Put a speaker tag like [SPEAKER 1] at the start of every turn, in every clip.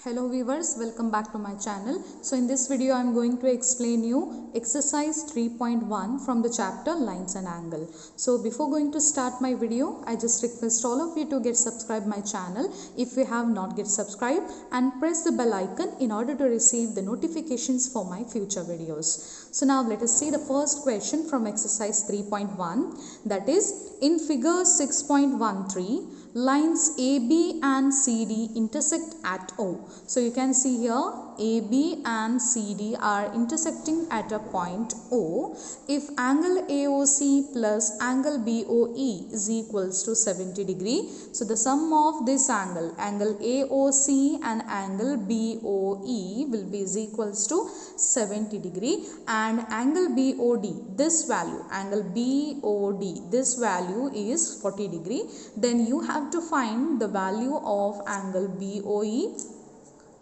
[SPEAKER 1] Hello viewers, welcome back to my channel. So in this video I am going to explain you exercise 3.1 from the chapter lines and angle. So before going to start my video, I just request all of you to get subscribed my channel if you have not get subscribed, and press the bell icon in order to receive the notifications for my future videos. So now let us see the first question from exercise 3.1, that is in figure 6.13. Lines AB and CD intersect at O. So you can see here AB and CD are intersecting at a point O. If angle AOC plus angle BOE is equals to 70 degree, so the sum of this angle AOC and angle BOE will be is equals to 70 degree, and angle BOD, this value angle BOD, this value is 40 degree. Then you have to find the value of angle BOE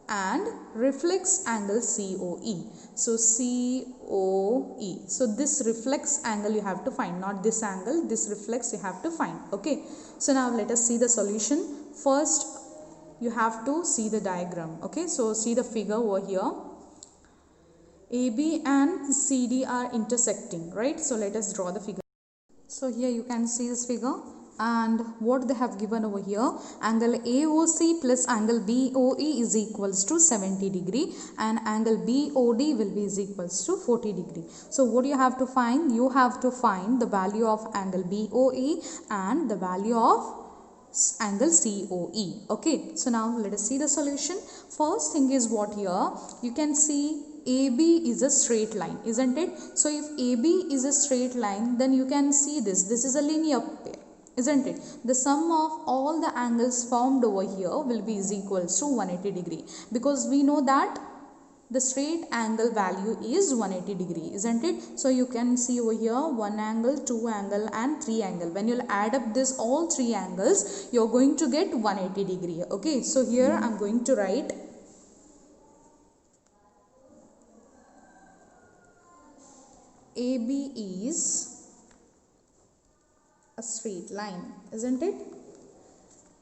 [SPEAKER 1] and reflex angle COE. So COE, so this reflex angle you have to find, not this angle, this reflex you have to find. Okay, so now let us see the solution. First you have to see the diagram. Okay, so see the figure over here. AB and CD are intersecting, right? So let us draw the figure. So here you can see this figure, and what they have given over here, angle AOC plus angle BOE is equals to 70 degree and angle BOD will be is equals to 40 degree. So what you have to find? You have to find the value of angle BOE and the value of angle COE. Okay, so now let us see the solution. First thing is what here you can see AB is a straight line, isn't it? So if AB is a straight line, then you can see this is a linear pair, isn't it? The sum of all the angles formed over here will be is equals to 180 degree, because we know that the straight angle value is 180 degree, isn't it? So you can see over here 1 angle, 2 angle and 3 angle. When you'll add up this all 3 angles, you're going to get 180 degree. Okay, so here I'm going to write AB is a straight line, isn't it?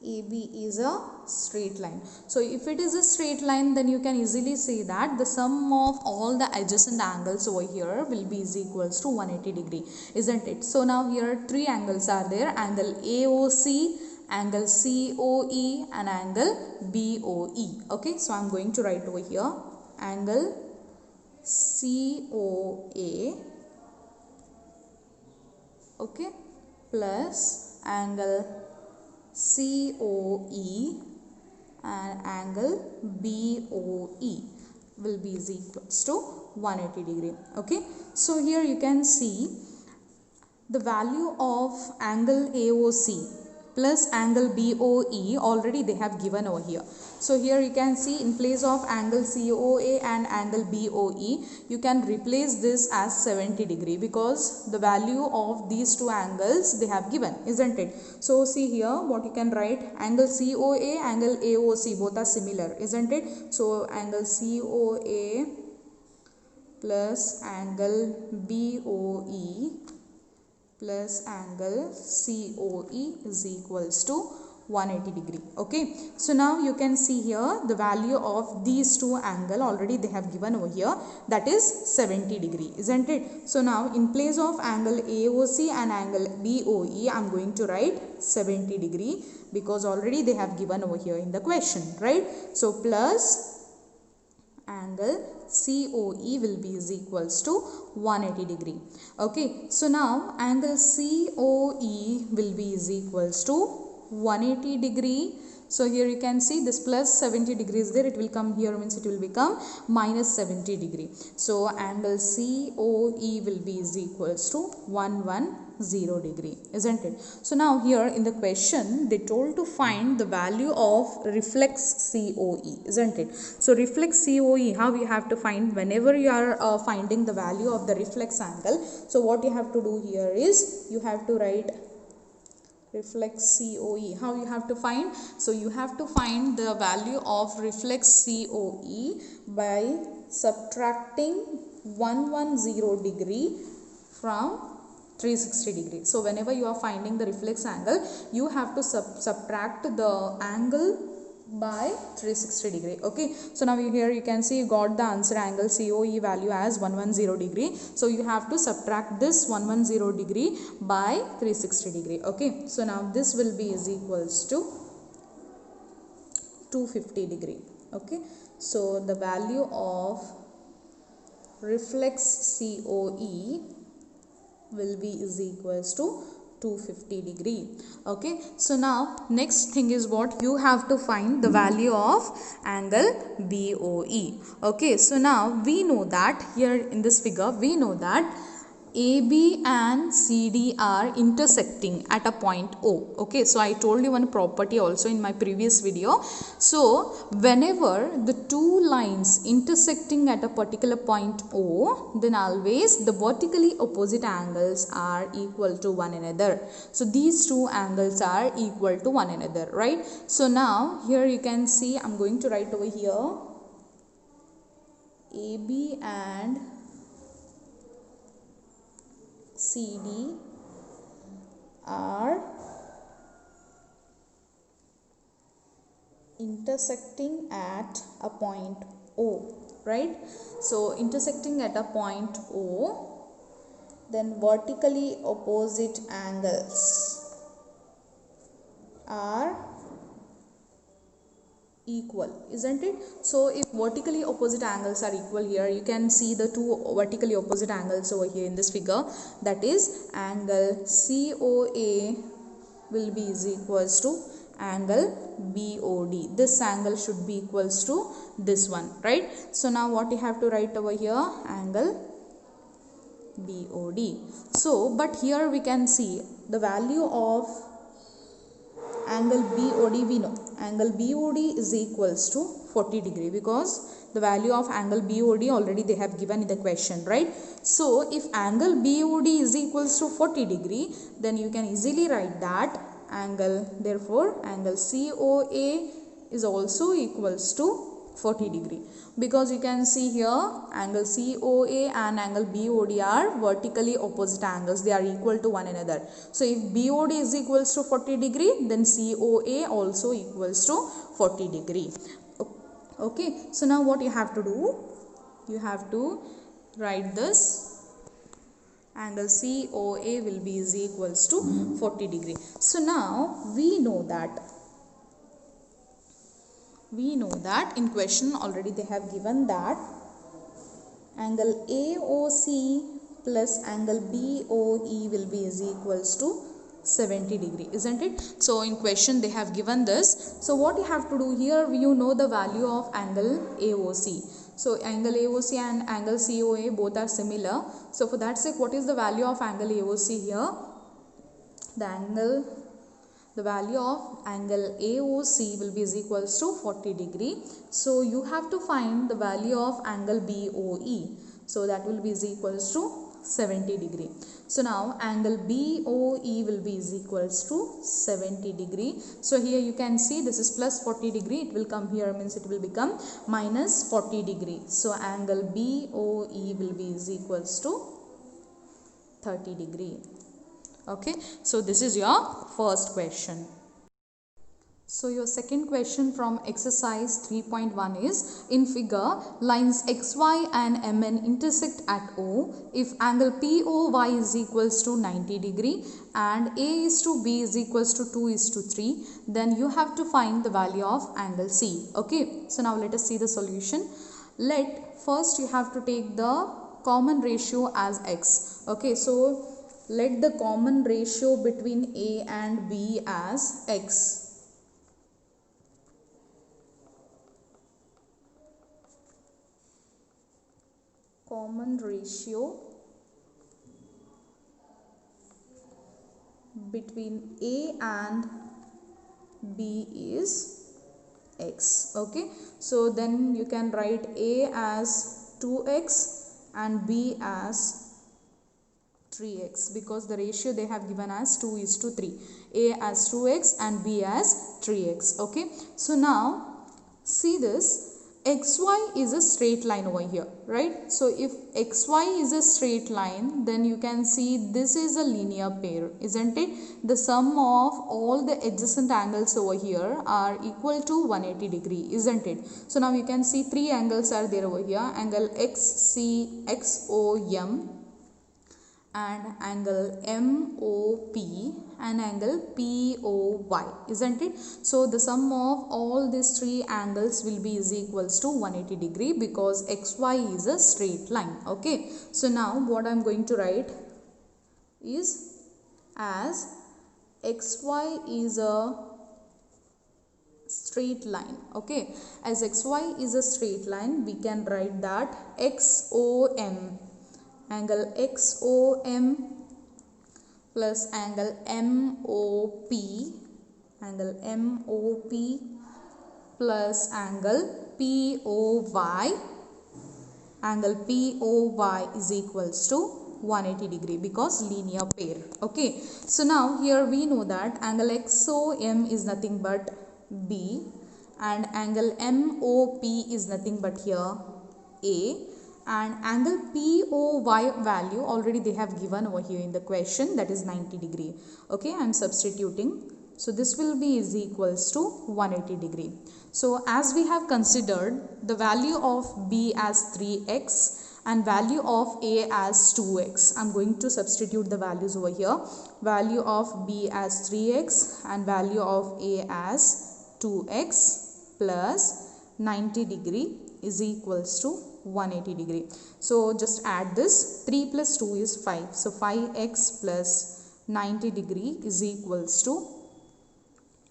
[SPEAKER 1] AB is a straight line. So if it is a straight line, then you can easily say that the sum of all the adjacent angles over here will be is equals to 180 degree, isn't it? So now here 3 angles are there, angle AOC, angle COE and angle BOE. Okay, so I'm going to write over here angle COA, okay, plus angle COE and angle BOE will be is equals to 180 degree. Okay, so here you can see the value of angle AOC plus angle BOE already they have given over here. So here you can see in place of angle COA and angle BOE, you can replace this as 70 degree because the value of these two angles they have given, isn't it? So see here what you can write, angle COA, angle AOC, both are similar, isn't it? So angle COA plus angle BOE plus angle COE is equals to 180 degree. Okay, so now you can see here the value of these two angle already they have given over here, that is 70 degree, isn't it? So now in place of angle AOC and angle BOE, I'm going to write 70 degree because already they have given over here in the question, right? So plus angle COE will be is equals to 180 degree. Okay, so now angle COE will be is equals to 180 degree. So here you can see this plus 70 degrees there, it will come here, means it will become minus 70 degree. So angle COE will be is equals to 110 degree, isn't it? So now here in the question they told to find the value of reflex COE, isn't it? So reflex COE, how you have to find? Whenever you are finding the value of the reflex angle, so what you have to do here is you have to write reflex COE. How you have to find? So you have to find the value of reflex COE by subtracting 110 degree from 360 degree. So whenever you are finding the reflex angle, you have to subtract the angle by 360 degree. Okay, so now here you can see you got the answer angle COE value as 110 degree. So you have to subtract this 110 degree by 360 degree. Okay, so now this will be is equals to 250 degree. Okay, so the value of reflex COE will be is equals to 250 degree. Okay, so now next thing is what you have to find the value of angle BOE. Okay, so now we know that here in this figure we know that AB and CD are intersecting at a point O. Okay, so I told you one property also in my previous video. So whenever the two lines intersecting at a particular point O, then always the vertically opposite angles are equal to one another. So these two angles are equal to one another, right? So now here you can see I'm going to write over here AB and CD are intersecting at a point O, right? So intersecting at a point O, then vertically opposite angles are equal, isn't it? So if vertically opposite angles are equal, here you can see the two vertically opposite angles over here in this figure, that is angle COA will be is equals to angle BOD. This angle should be equals to this one, right? So now what you have to write over here, angle BOD. So but here we can see the value of angle BOD. We know angle BOD is equals to 40 degree because the value of angle BOD already they have given in the question, right? So if angle BOD is equals to 40 degree, then you can easily write that angle, therefore angle COA is also equals to 40 degree, because you can see here angle COA and angle BOD are vertically opposite angles, they are equal to one another. So if BOD is equals to 40 degree, then COA also equals to 40 degree. Okay, so now what you have to do, you have to write this angle COA will be is equals to 40 degree. So now we know that in question already they have given that angle AOC plus angle BOE will be is equals to 70 degree, isn't it? So in question they have given this. So what you have to do here, you know the value of angle AOC. So angle AOC and angle COA both are similar. So for that sake, what is the value of angle AOC here? The value of angle AOC will be is equals to 40 degree. So you have to find the value of angle BOE. So that will be is equals to 70 degree. So now angle BOE will be is equals to 70 degree. So here you can see this is plus 40 degree. It will come here, means it will become minus 40 degree. So angle BOE will be is equals to 30 degree. Okay, so this is your first question. So your second question from exercise 3.1 is, in figure lines XY and MN intersect at O if angle POY is equals to 90 degree and A is to B is equals to 2 is to 3, then you have to find the value of angle C. Okay, so now let us see the solution. First you have to take the common ratio as X. Okay, so let the common ratio between A and B as X. Common ratio between A and B is X. Okay, so then you can write A as 2X and B as 3x, because the ratio they have given as 2 is to 3. A as 2x and B as 3x. Okay, so now see this, xy is a straight line over here, right? So if xy is a straight line, then you can see this is a linear pair, isn't it? The sum of all the adjacent angles over here are equal to 180 degree, isn't it? So now you can see three angles are there over here: angle XOM, and angle MOP, and angle POY, isn't it? So the sum of all these three angles will be is equals to 180 degree, because XY is a straight line. Okay, so now what I'm going to write is, as XY is a straight line, okay, as XY is a straight line, we can write that XOM, angle XOM plus angle MOP, angle MOP plus angle POY, angle POY is equals to 180 degree, because linear pair. Okay, so now here we know that angle XOM is nothing but B, and angle MOP is nothing but here A, and angle POY value already they have given over here in the question, that is 90 degree. Okay, I am substituting. So this will be is equals to 180 degree. So as we have considered the value of B as 3x and value of A as 2x, I am going to substitute the values over here. Value of B as 3x and value of A as 2x plus 90 degree is equals to 180 degree. So just add this, 3 plus 2 is 5. So 5x plus 90 degree is equals to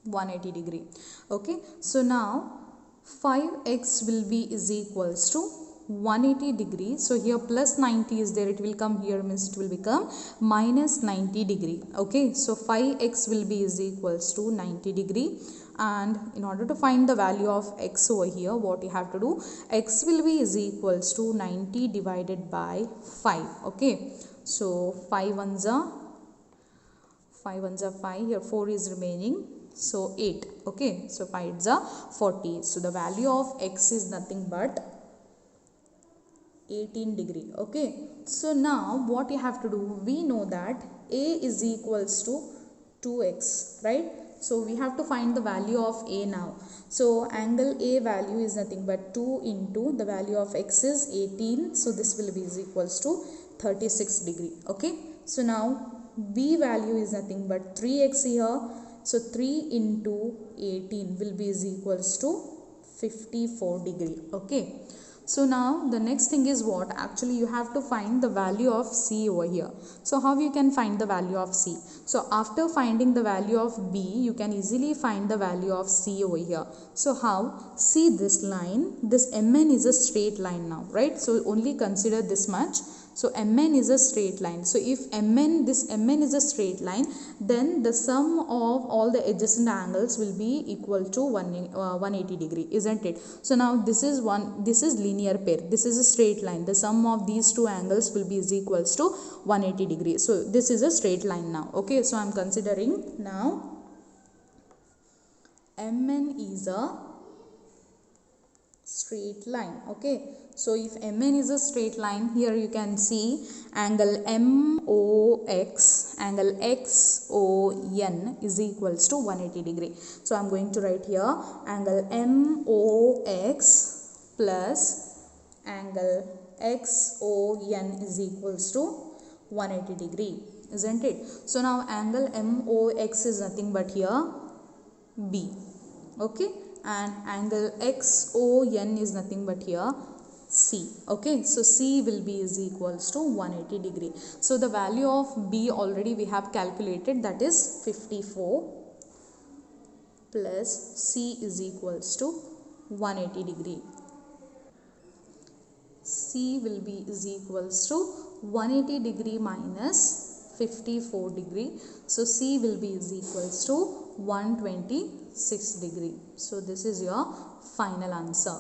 [SPEAKER 1] 180 degree. Okay, so now 5x will be is equals to 180 degree. So here plus 90 is there, it will come here, means it will become minus 90 degree. Okay, so 5x will be is equals to 90 degree. And in order to find the value of x over here, what you have to do, x will be is equals to 90 divided by 5. Okay, so 5 ones are 5, here 4 is remaining, so 8. Okay, so 5s are 40. So the value of x is nothing but 18 degree. Okay, so now what you have to do, we know that A is equals to 2x, right? So we have to find the value of A now. So angle A value is nothing but 2 into the value of x is 18. So this will be is equals to 36 degree. Okay, so now B value is nothing but 3x here. So 3 into 18 will be is equals to 54 degree. Okay, so now the next thing is what, actually you have to find the value of C over here. So how you can find the value of C? So after finding the value of B, you can easily find the value of C over here. So how? See this line, this MN is a straight line now, right? So only consider this much. So MN is a straight line. So if this MN is a straight line, then the sum of all the adjacent angles will be equal to 180 degree, isn't it? So now this is linear pair. This is a straight line. The sum of these two angles will be is equals to 180 degree. So this is a straight line now. Okay, so I am considering now MN is a straight line. Okay, so if MN is a straight line, here you can see angle MOX, angle XON is equals to 180 degree. So I am going to write here angle MOX plus angle XON is equals to 180 degree, isn't it? So now angle MOX is nothing but here B. Okay, and angle XON is nothing but here C. Okay, so C will be is equals to 180 degree. So the value of B already we have calculated, that is 54 plus C is equals to 180 degree. C will be is equals to 180 degree minus 54 degree. So C will be is equals to 126 degree. So this is your final answer.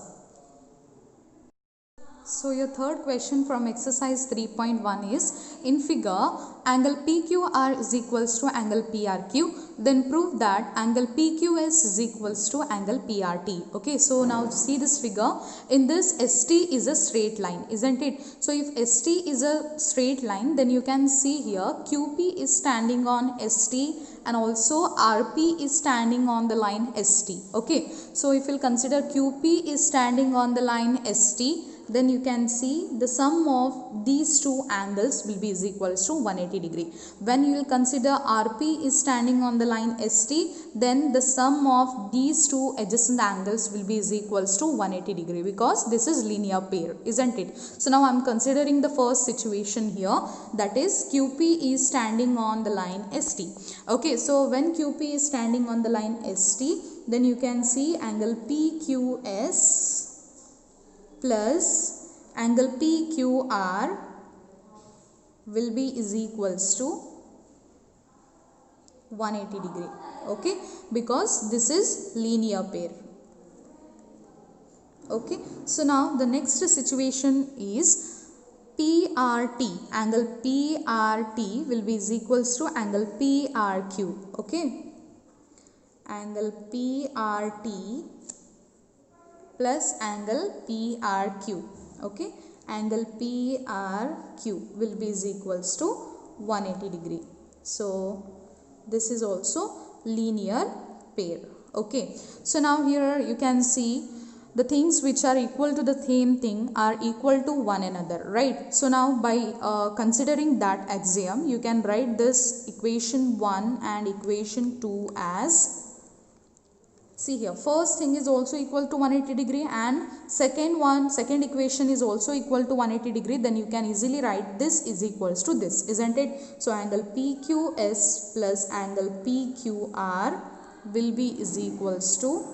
[SPEAKER 1] So your third question from exercise 3.1 is, in figure, angle PQR is equals to angle PRQ. Then prove that angle PQS is equals to angle PRT. Okay, so now see this figure. In this, ST is a straight line, isn't it? So if ST is a straight line, then you can see here QP is standing on ST and also RP is standing on the line ST. Okay, so if you'll consider QP is standing on the line ST, then you can see the sum of these two angles will be is equals to 180 degree. When you will consider RP is standing on the line ST, then the sum of these two adjacent angles will be is equals to 180 degree, because this is linear pair, isn't it? So now I am considering the first situation here, that is QP is standing on the line ST. Okay, so when QP is standing on the line ST, then you can see angle PQS plus angle PQR will be is equals to 180 degree. Okay, because this is linear pair. Okay, so now the next situation is PRT. Angle PRT will be is equals to angle PRQ. Okay, angle PRT plus angle PRQ. Okay, angle PRQ will be is equals to 180 degree. So this is also linear pair. Okay, so now here you can see the things which are equal to the same thing are equal to one another, right? So now by considering that axiom, you can write this equation 1 and equation 2 as, see here, first thing is also equal to 180 degree and second equation is also equal to 180 degree. Then you can easily write this is equals to this, isn't it? So angle PQS plus angle PQR will be is equals to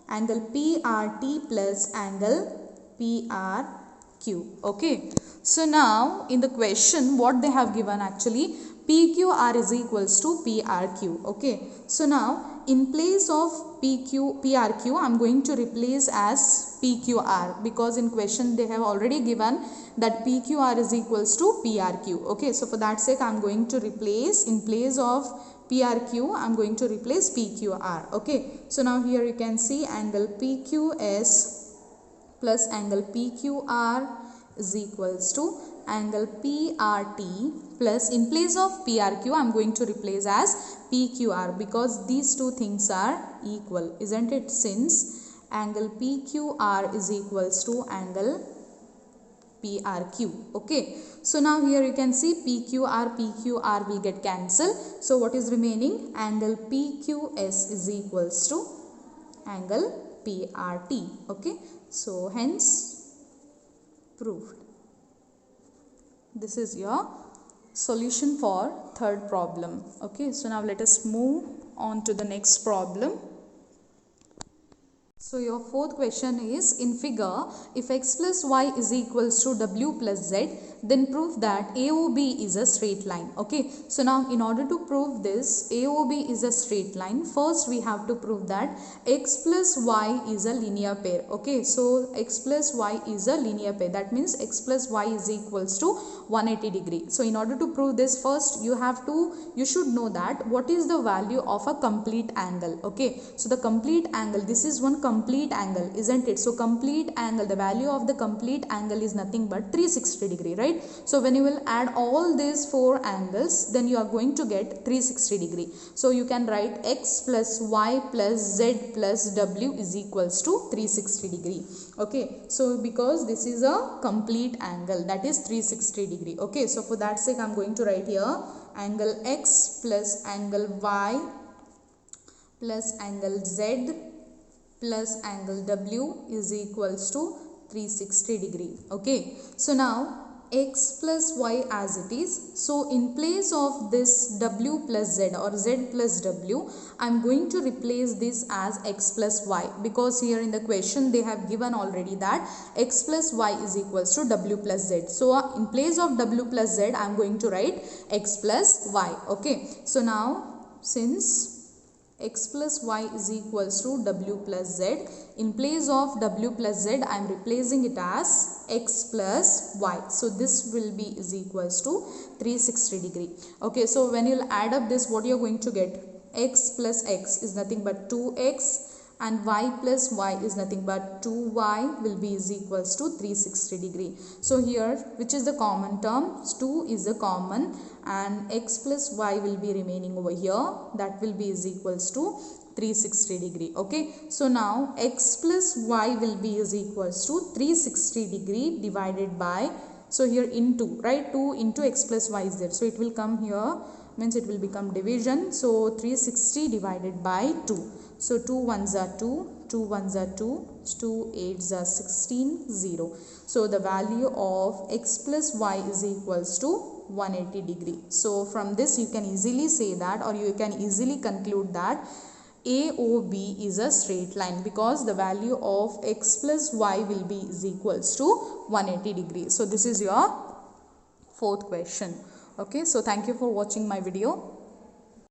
[SPEAKER 1] angle PRT plus angle PRQ. Okay, so now in the question what they have given, actually PQR is equals to PRQ. Okay, so now in place of PRQ, I'm going to replace as PQR, because in question they have already given that PQR is equals to PRQ. Okay, so for that sake I'm going to replace, in place of PRQ I'm going to replace PQR. Okay, so now here you can see angle PQS plus angle PQR is equals to angle PRT plus, in place of PRQ I'm going to replace as PQR, because these two things are equal, isn't it? Since angle PQR is equals to angle PRQ. Okay, so now here you can see PQR will get cancelled. So what is remaining? Angle PQS is equals to angle PRT. Okay, so hence proved. This is your solution for third problem. Okay, so now let us move on to the next problem. So your fourth question is, in figure, if x plus y is equals to w plus z, then prove that AOB is a straight line. Okay, so now in order to prove this AOB is a straight line, first we have to prove that x plus y is a linear pair. Okay, so x plus y is a linear pair, that means x plus y is equals to 180 degree. So in order to prove this, first you should know that what is the value of a complete angle. Okay, so the complete angle, this is one complete angle, isn't it? So complete angle, the value of the complete angle is nothing but 360 degree, right? So when you will add all these four angles, then you are going to get 360 degree. So you can write x plus y plus z plus w is equals to 360 degree. Okay, so because this is a complete angle, that is 360 degree. Okay, so for that sake I'm going to write here angle x plus angle y plus angle z plus angle w is equals to 360 degree. Okay, so now x plus y as it is. So in place of this w plus z or z plus w, I am going to replace this as x plus y, because here in the question they have given already that x plus y is equals to w plus z. So in place of w plus z, I am going to write x plus y. Okay, so now since x plus y is equals to w plus z. In place of w plus z, I am replacing it as x plus y. So this will be is equals to 360 degree. Okay, so when you'll add up this, what you're going to get? X plus x is nothing but 2x, and y plus y is nothing but 2y will be is equals to 360 degree. So here, which is the common term? 2 is a common, and x plus y will be remaining over here. That will be is equals to 360 degree. Okay, so now x plus y will be is equals to 360 degree divided by, so here into, right, 2 into x plus y is there, so it will come here, means it will become division. So 360 divided by 2. So 2 ones are 2, 2 ones are 2, 2 8s are 16, 0. So the value of x plus y is equals to 180 degree. So from this you can easily say that, or you can easily conclude that AOB is a straight line, because the value of x plus y will be is equals to 180 degrees. So this is your fourth question. Okay, so thank you for watching my video.